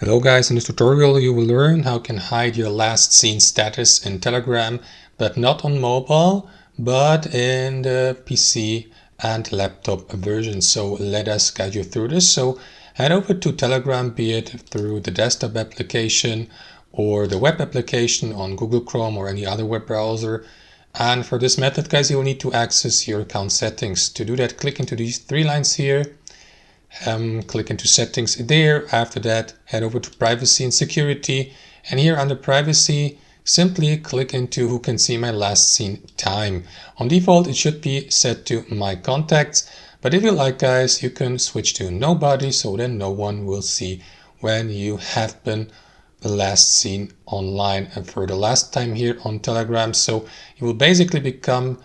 Hello guys, in this tutorial you will learn how you can hide your last seen status in Telegram, but not on mobile, but in the PC and laptop version. So let us guide you through this. So head over to Telegram, be it through the desktop application or the web application on Google Chrome or any other web browser. And for this method, guys, you will need to access your account settings. To do that, click into these three lines here. Click into settings there. After that, head over to privacy and security, and here under privacy simply click into who can see my last seen time. On default it should be set to my contacts, but if you like, guys, you can switch to nobody, so then no one will see when you have been last seen online and for the last time here on Telegram. So you will basically become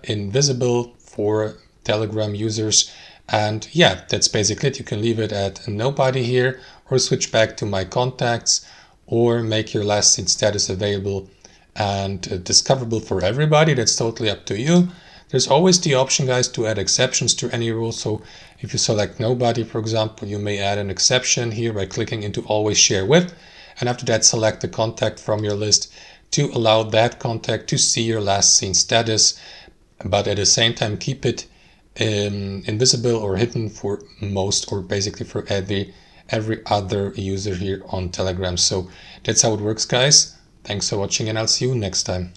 invisible for Telegram users. And yeah, that's basically it. You can leave it at nobody here, or switch back to my contacts, or make your last seen status available and discoverable for everybody. That's totally up to you. There's always the option, guys, to add exceptions to any rule. So if you select nobody, for example, you may add an exception here by clicking into always share with, and after that select the contact from your list to allow that contact to see your last seen status, but at the same time keep it invisible or hidden for most, or basically for every other user here on Telegram. So that's how it works, guys. Thanks for watching, and I'll see you next time.